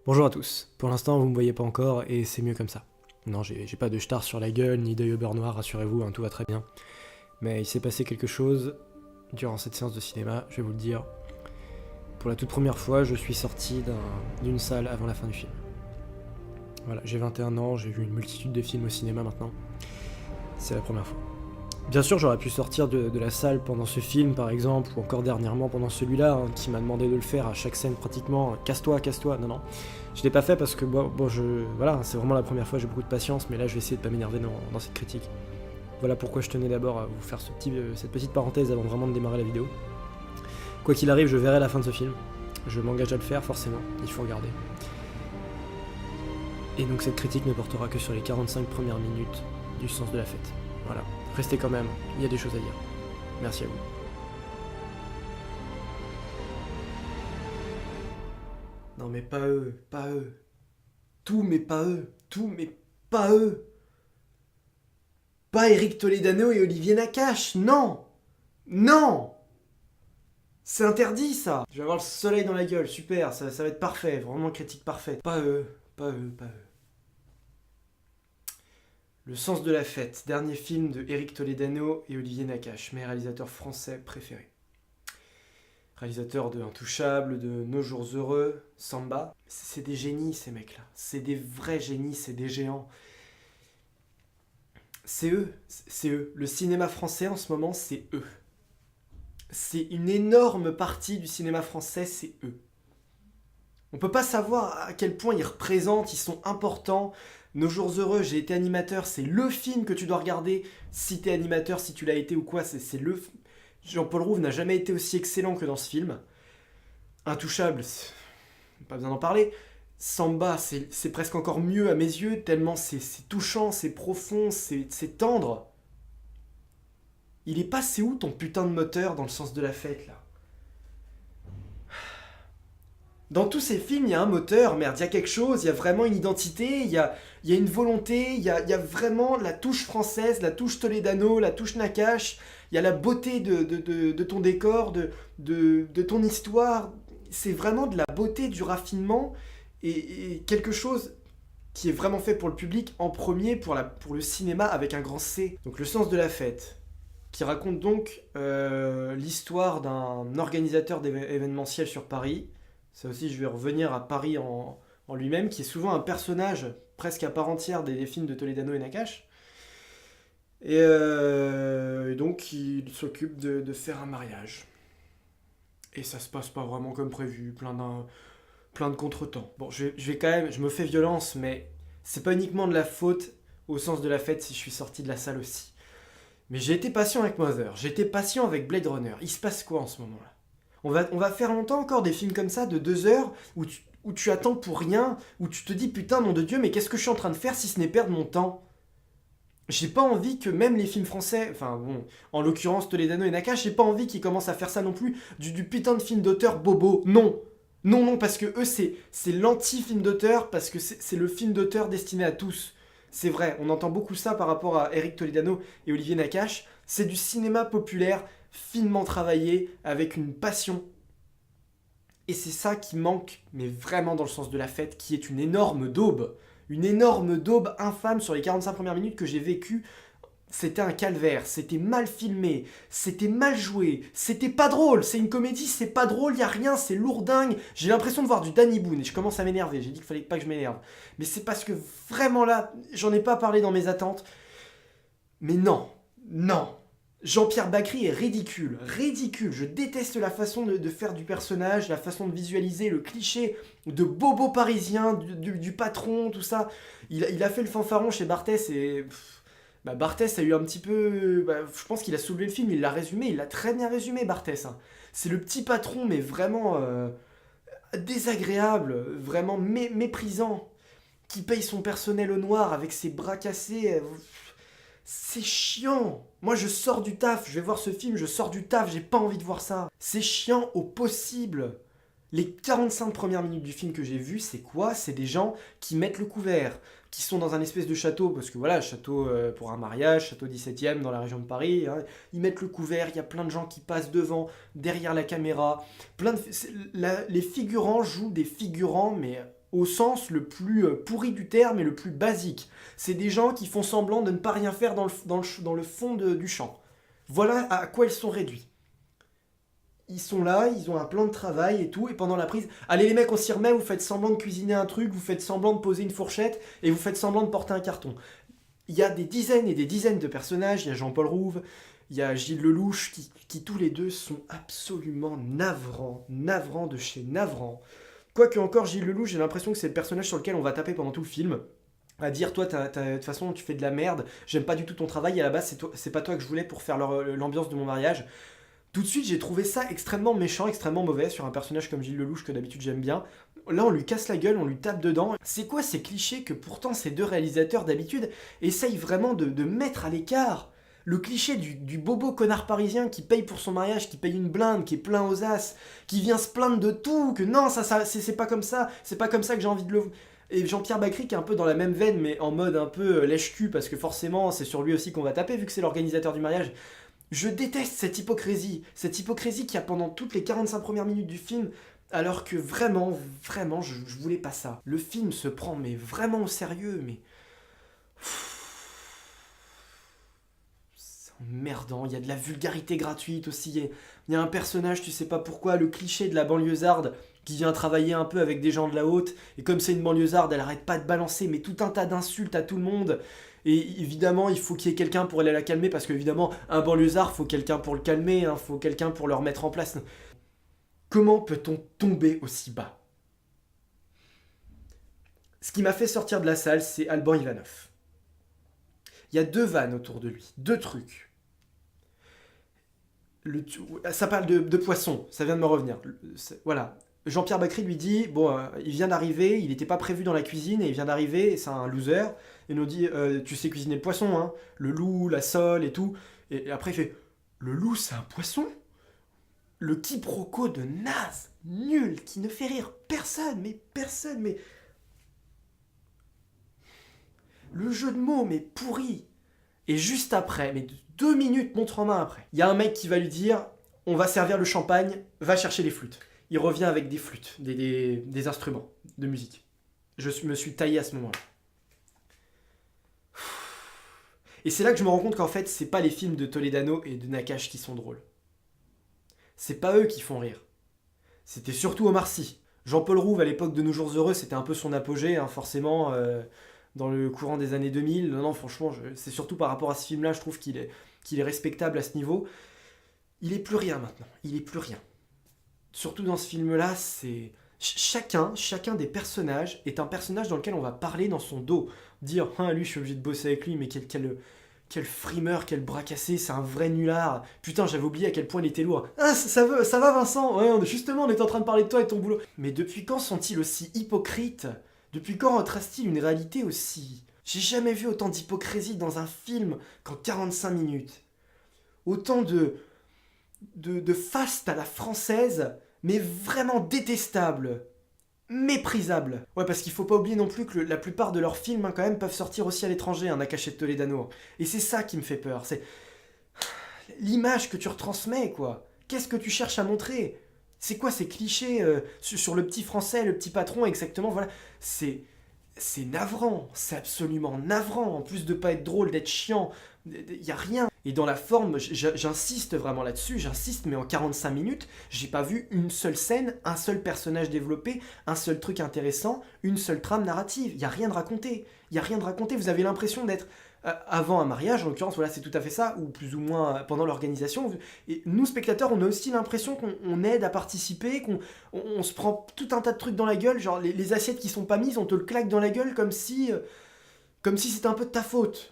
Bonjour à tous. Pour l'instant, vous me voyez pas encore et c'est mieux comme ça. Non, j'ai pas de star sur la gueule ni d'œil au beurre noir, rassurez-vous, tout va très bien. Mais il s'est passé quelque chose durant cette séance de cinéma, je vais vous le dire. Pour la toute première fois, je suis sorti d'une salle avant la fin du film. Voilà, j'ai 21 ans, j'ai vu une multitude de films au cinéma maintenant. C'est la première fois. Bien sûr, j'aurais pu sortir de la salle pendant ce film, par exemple, ou encore dernièrement pendant celui-là, qui m'a demandé de le faire à chaque scène pratiquement. Casse-toi, casse-toi. Non, non. Je l'ai pas fait parce que, voilà, c'est vraiment la première fois, j'ai beaucoup de patience, mais là, je vais essayer de pas m'énerver dans cette critique. Voilà pourquoi je tenais d'abord à vous faire cette petite parenthèse avant vraiment de démarrer la vidéo. Quoi qu'il arrive, je verrai la fin de ce film. Je m'engage à le faire, forcément. Il faut regarder. Et donc, cette critique ne portera que sur les 45 premières minutes du sens de la fête. Voilà. Restez quand même, il y a des choses à dire. Merci à vous. Non mais pas eux, pas eux. Tout mais pas eux, tout mais pas eux. Pas Eric Toledano et Olivier Nakache, non. Non. C'est interdit ça. Je vais avoir le soleil dans la gueule, super, ça va être parfait, vraiment critique parfaite. Pas eux, pas eux, pas eux. Le sens de la fête, dernier film de Eric Toledano et Olivier Nakache, mes réalisateurs français préférés. Réalisateur de Intouchable, de Nos Jours Heureux, Samba. C'est des génies ces mecs-là, c'est des vrais génies, c'est des géants. C'est eux, c'est eux. Le cinéma français en ce moment, c'est eux. C'est une énorme partie du cinéma français, c'est eux. On peut pas savoir à quel point ils représentent, ils sont importants. Nos Jours Heureux, j'ai été animateur, c'est le film que tu dois regarder si t'es animateur, si tu l'as été ou quoi, c'est le... Jean-Paul Rouve n'a jamais été aussi excellent que dans ce film. Intouchable, pas besoin d'en parler. Samba, c'est presque encore mieux à mes yeux, tellement c'est touchant, c'est profond, c'est tendre. Il est passé où ton putain de moteur dans le sens de la fête, là? Dans tous ces films, il y a un moteur, merde, il y a quelque chose, il y a vraiment une identité, il y a une volonté, il y a vraiment la touche française, la touche Toledano, la touche Nakache, il y a la beauté de ton décor, de ton histoire. C'est vraiment de la beauté, du raffinement, et quelque chose qui est vraiment fait pour le public en premier, pour le cinéma avec un grand C. Donc le sens de la fête, qui raconte donc l'histoire d'un organisateur d'événementiel sur Paris. Ça aussi, je vais revenir à Paris en lui-même, qui est souvent un personnage presque à part entière des films de Toledano et Nakache. Et donc, il s'occupe de faire un mariage. Et ça se passe pas vraiment comme prévu, plein de contretemps. Bon, je vais quand même, je me fais violence, mais c'est pas uniquement de la faute au sens de la fête si je suis sorti de la salle aussi. Mais j'ai été patient avec Mother, j'ai été patient avec Blade Runner. Il se passe quoi en ce moment-là? On va faire longtemps encore des films comme ça de 2 heures où tu attends pour rien, où tu te dis putain, nom de Dieu, mais qu'est-ce que je suis en train de faire si ce n'est perdre mon temps? J'ai pas envie que même les films français, enfin bon, en l'occurrence Toledano et Nakache, j'ai pas envie qu'ils commencent à faire ça non plus, du putain de film d'auteur bobo. Non! Non, non, parce que eux, c'est l'anti-film d'auteur, parce que c'est le film d'auteur destiné à tous. C'est vrai, on entend beaucoup ça par rapport à Eric Toledano et Olivier Nakache. C'est du cinéma populaire, finement travaillé, avec une passion. Et c'est ça qui manque, mais vraiment dans le sens de la fête, qui est une énorme daube. Une énorme daube infâme sur les 45 premières minutes que j'ai vécues. C'était un calvaire, c'était mal filmé, c'était mal joué, c'était pas drôle, c'est une comédie, c'est pas drôle, y a rien, c'est lourdingue. J'ai l'impression de voir du Danny Boone et je commence à m'énerver, j'ai dit qu'il fallait pas que je m'énerve. Mais c'est parce que vraiment là, j'en ai pas parlé dans mes attentes. Mais non, non. Jean-Pierre Bacri est ridicule, ridicule. Je déteste la façon de faire du personnage, la façon de visualiser le cliché de bobo parisien, du patron, tout ça. Il a fait le fanfaron chez Barthès et... Barthès a eu un petit peu... je pense qu'il a soulevé le film, il l'a résumé, il l'a très bien résumé Barthès. Hein. C'est le petit patron, mais vraiment désagréable, vraiment méprisant, qui paye son personnel au noir avec ses bras cassés. C'est chiant. Moi, je sors du taf, je vais voir ce film, je sors du taf, j'ai pas envie de voir ça. C'est chiant au possible. Les 45 premières minutes du film que j'ai vu, c'est quoi? C'est des gens qui mettent le couvert, qui sont dans un espèce de château, parce que voilà, château pour un mariage, château 17e dans la région de Paris, hein. Ils mettent le couvert, il y a plein de gens qui passent devant, derrière la caméra, les figurants jouent des figurants, mais au sens le plus pourri du terme et le plus basique. C'est des gens qui font semblant de ne pas rien faire dans le fond du champ. Voilà à quoi ils sont réduits. Ils sont là, ils ont un plan de travail et tout, et pendant la prise, allez les mecs, on s'y remet, vous faites semblant de cuisiner un truc, vous faites semblant de poser une fourchette, et vous faites semblant de porter un carton. Il y a des dizaines et des dizaines de personnages, il y a Jean-Paul Rouve, il y a Gilles Lelouch, qui tous les deux sont absolument navrants de chez navrants. Quoique encore, Gilles Lelouch, j'ai l'impression que c'est le personnage sur lequel on va taper pendant tout le film. À dire, toi, de toute façon, tu fais de la merde, j'aime pas du tout ton travail, et à la base, c'est pas toi que je voulais pour faire l'ambiance de mon mariage. Tout de suite, j'ai trouvé ça extrêmement méchant, extrêmement mauvais sur un personnage comme Gilles Lelouch que d'habitude j'aime bien. Là, on lui casse la gueule, on lui tape dedans. C'est quoi ces clichés que pourtant ces deux réalisateurs d'habitude essayent vraiment de mettre à l'écart? Le cliché du bobo connard parisien qui paye pour son mariage, qui paye une blinde, qui est plein aux as, qui vient se plaindre de tout, que non, ça c'est pas comme ça, c'est pas comme ça que j'ai envie de le... Et Jean-Pierre Bacry qui est un peu dans la même veine, mais en mode un peu lèche-cul, parce que forcément c'est sur lui aussi qu'on va taper, vu que c'est l'organisateur du mariage. Je déteste cette hypocrisie qu'il y a pendant toutes les 45 premières minutes du film, alors que vraiment, je voulais pas ça. Le film se prend mais vraiment au sérieux, mais... C'est emmerdant, il y a de la vulgarité gratuite aussi, il y a un personnage, tu sais pas pourquoi, le cliché de la banlieusarde, qui vient travailler un peu avec des gens de la haute, et comme c'est une banlieusarde, elle arrête pas de balancer mais tout un tas d'insultes à tout le monde. Et évidemment, il faut qu'il y ait quelqu'un pour aller la calmer, parce qu'évidemment, un banlieusard, faut quelqu'un pour le calmer, hein, faut quelqu'un pour le remettre en place. Comment peut-on tomber aussi bas? Ce qui m'a fait sortir de la salle, c'est Alban Ivanov. Il y a deux vannes autour de lui, deux trucs. Ça parle de poisson, ça vient de me revenir. Voilà. Jean-Pierre Bacry lui dit, bon, il vient d'arriver, il n'était pas prévu dans la cuisine, et il vient d'arriver, c'est un loser, et nous dit, tu sais cuisiner le poisson, hein, le loup, la sole et tout. Et après il fait, le loup c'est un poisson? Le quiproquo de naze, nul, qui ne fait rire personne, mais... Le jeu de mots, mais pourri. Et juste après, mais 2 minutes montre en main après, il y a un mec qui va lui dire, on va servir le champagne, va chercher les flûtes. Il revient avec des flûtes, des instruments de musique. Je me suis taillé à ce moment-là. Et c'est là que je me rends compte qu'en fait, c'est pas les films de Toledano et de Nakache qui sont drôles. C'est pas eux qui font rire. C'était surtout Omar Sy. Jean-Paul Rouve, à l'époque de Nos Jours Heureux, c'était un peu son apogée, hein, forcément, dans le courant des années 2000. Non, franchement, c'est surtout par rapport à ce film-là, je trouve qu'il est respectable à ce niveau. Il est plus rien maintenant, il est plus rien. Surtout dans ce film-là, c'est... Chacun des personnages est un personnage dans lequel on va parler dans son dos. Dire, ah lui, je suis obligé de bosser avec lui, mais quel frimeur, quel bras cassé, c'est un vrai nulard. Putain, j'avais oublié à quel point il était lourd. Ah, ça va Vincent? Ouais, justement, on était en train de parler de toi et de ton boulot. Mais depuis quand sont-ils aussi hypocrites? Depuis quand retrace-t-il une réalité aussi... J'ai jamais vu autant d'hypocrisie dans un film qu'en 45 minutes. Autant de faste à la française, mais vraiment détestable, méprisable. Ouais, parce qu'il faut pas oublier non plus que la plupart de leurs films, hein, quand même, peuvent sortir aussi à l'étranger, un Nakache de Toledano. Et c'est ça qui me fait peur, c'est l'image que tu retransmets, quoi. Qu'est-ce que tu cherches à montrer? C'est quoi ces clichés sur le petit français, le petit patron, exactement, voilà. C'est navrant, c'est absolument navrant, en plus de pas être drôle, d'être chiant, y a rien. Et dans la forme, j'insiste vraiment là-dessus, j'insiste, mais en 45 minutes, j'ai pas vu une seule scène, un seul personnage développé, un seul truc intéressant, une seule trame narrative. Y a rien de raconté. Y a rien de raconté. Vous avez l'impression d'être avant un mariage, en l'occurrence, voilà, c'est tout à fait ça, ou plus ou moins pendant l'organisation. Et nous, spectateurs, on a aussi l'impression qu'on aide à participer, qu'on se prend tout un tas de trucs dans la gueule, genre les assiettes qui sont pas mises, on te le claque dans la gueule comme si c'était un peu de ta faute.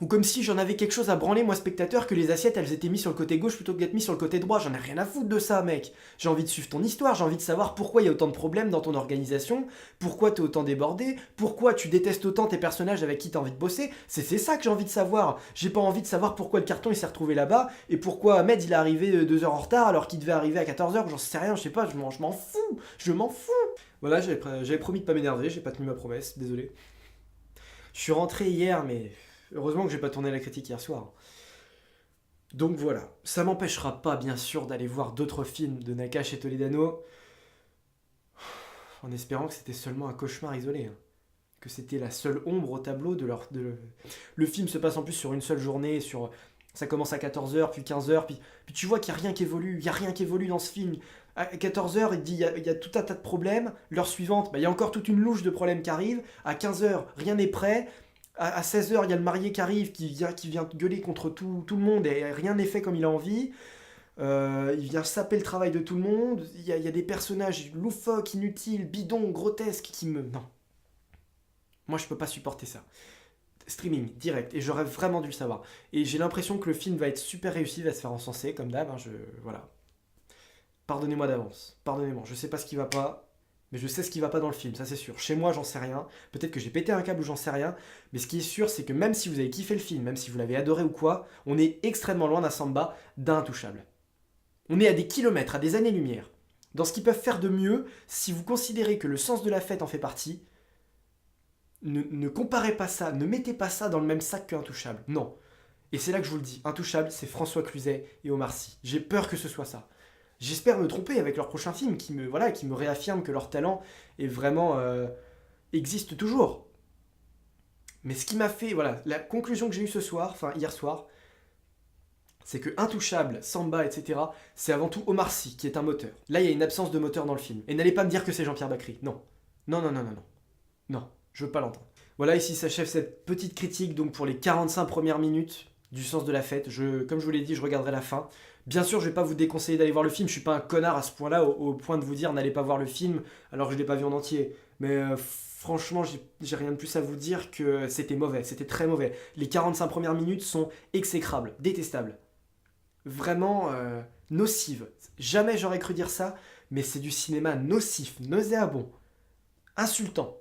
Ou comme si j'en avais quelque chose à branler, moi spectateur, que les assiettes elles étaient mises sur le côté gauche plutôt que d'être mises sur le côté droit. J'en ai rien à foutre de ça, mec. J'ai envie de suivre ton histoire, j'ai envie de savoir pourquoi il y a autant de problèmes dans ton organisation, pourquoi t'es autant débordé, pourquoi tu détestes autant tes personnages avec qui t'as envie de bosser. C'est ça que j'ai envie de savoir. J'ai pas envie de savoir pourquoi le carton il s'est retrouvé là-bas, et pourquoi Ahmed il est arrivé 2 heures en retard alors qu'il devait arriver à 14 heures, j'en sais rien, je sais pas, je m'en fous. Voilà, j'avais promis de pas m'énerver, j'ai pas tenu ma promesse, désolé. Je suis rentré hier, mais... Heureusement que j'ai pas tourné la critique hier soir. Donc voilà, ça m'empêchera pas bien sûr d'aller voir d'autres films de Nakache et Toledano. en espérant que c'était seulement un cauchemar isolé, hein. Que c'était la seule ombre au tableau de leur... Le film se passe en plus sur une seule journée, ça commence à 14h, puis 15h, puis tu vois qu'il n'y a rien qui évolue, il n'y a rien qui évolue dans ce film. À 14h, il y a tout un tas de problèmes. L'heure suivante, il y a encore toute une louche de problèmes qui arrivent. À 15h, rien n'est prêt. À 16h, il y a le marié qui arrive, qui vient gueuler contre tout le monde, et rien n'est fait comme il a envie. Il vient saper le travail de tout le monde. Il y a des personnages loufoques, inutiles, bidons, grotesques qui me... Non. Moi, je peux pas supporter ça. Streaming, direct, et j'aurais vraiment dû le savoir. Et j'ai l'impression que le film va être super réussi, va se faire encenser, comme d'hab, hein, voilà. Pardonnez-moi d'avance, pardonnez-moi, je sais pas ce qui va pas, mais je sais ce qui va pas dans le film, ça c'est sûr. Chez moi, j'en sais rien, peut-être que j'ai pété un câble ou j'en sais rien, mais ce qui est sûr, c'est que même si vous avez kiffé le film, même si vous l'avez adoré ou quoi, on est extrêmement loin d'un Samba, d'Intouchable. On est à des kilomètres, à des années-lumière. Dans ce qu'ils peuvent faire de mieux, si vous considérez que le sens de la fête en fait partie, ne comparez pas ça, ne mettez pas ça dans le même sac que Intouchable. Non. Et c'est là que je vous le dis, Intouchable, c'est François Cluzet et Omar Sy. J'ai peur que ce soit ça. J'espère me tromper avec leur prochain film, qui me réaffirme que leur talent est vraiment existe toujours. Mais ce qui m'a fait, voilà, la conclusion que j'ai eue ce soir, enfin hier soir, c'est que Intouchable, Samba, etc., c'est avant tout Omar Sy qui est un moteur. Là, il y a une absence de moteur dans le film. Et n'allez pas me dire que c'est Jean-Pierre Bacri. Non. Non, non, non, non, non. Non. Je veux pas l'entendre. Voilà, ici s'achève cette petite critique donc pour les 45 premières minutes du sens de la fête. Comme je vous l'ai dit, je regarderai la fin. Bien sûr, je vais pas vous déconseiller d'aller voir le film. Je suis pas un connard à ce point-là, au point de vous dire n'allez pas voir le film alors que je l'ai pas vu en entier. Mais franchement, j'ai rien de plus à vous dire que c'était mauvais, c'était très mauvais. Les 45 premières minutes sont exécrables, détestables. Vraiment nocives. Jamais j'aurais cru dire ça, mais c'est du cinéma nocif, nauséabond, insultant.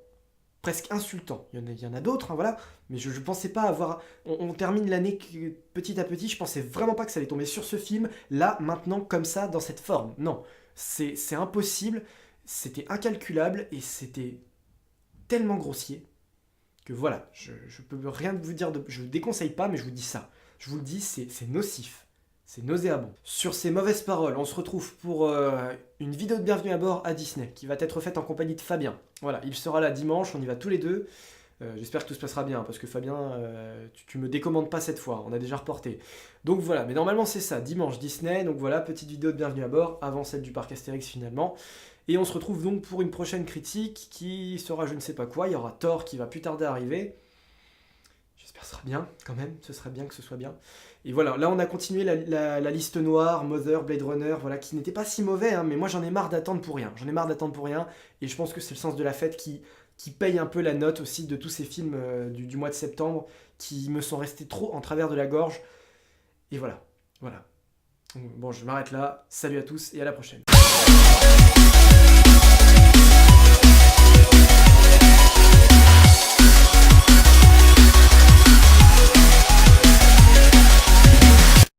Presque insultant. Il y en a d'autres, hein, voilà. Mais je pensais pas avoir... On termine l'année petit à petit. Je pensais vraiment pas que ça allait tomber sur ce film, là, maintenant, comme ça, dans cette forme. Non. C'est impossible. C'était incalculable et c'était tellement grossier que voilà. Je peux rien vous dire de... Je ne déconseille pas, mais je vous dis ça. Je vous le dis, c'est nocif. C'est nauséabond. Sur ces mauvaises paroles, on se retrouve pour une vidéo de bienvenue à bord à Disney, qui va être faite en compagnie de Fabien. Voilà, il sera là dimanche, on y va tous les deux. J'espère que tout se passera bien, parce que Fabien, tu me décommandes pas cette fois, on a déjà reporté. Donc voilà, mais normalement c'est ça, dimanche Disney, donc voilà, petite vidéo de bienvenue à bord, avant celle du parc Astérix finalement. Et on se retrouve donc pour une prochaine critique, qui sera je ne sais pas quoi, il y aura Thor qui va plus tarder à arriver. J'espère que ce sera bien, quand même, ce serait bien que ce soit bien. Et voilà, là on a continué la liste noire, Mother, Blade Runner, voilà, qui n'était pas si mauvais, hein, mais moi j'en ai marre d'attendre pour rien. J'en ai marre d'attendre pour rien, et je pense que c'est le sens de la fête qui paye un peu la note aussi de tous ces films du mois de septembre, qui me sont restés trop en travers de la gorge. Et voilà, voilà. Bon, je m'arrête là, salut à tous, et à la prochaine.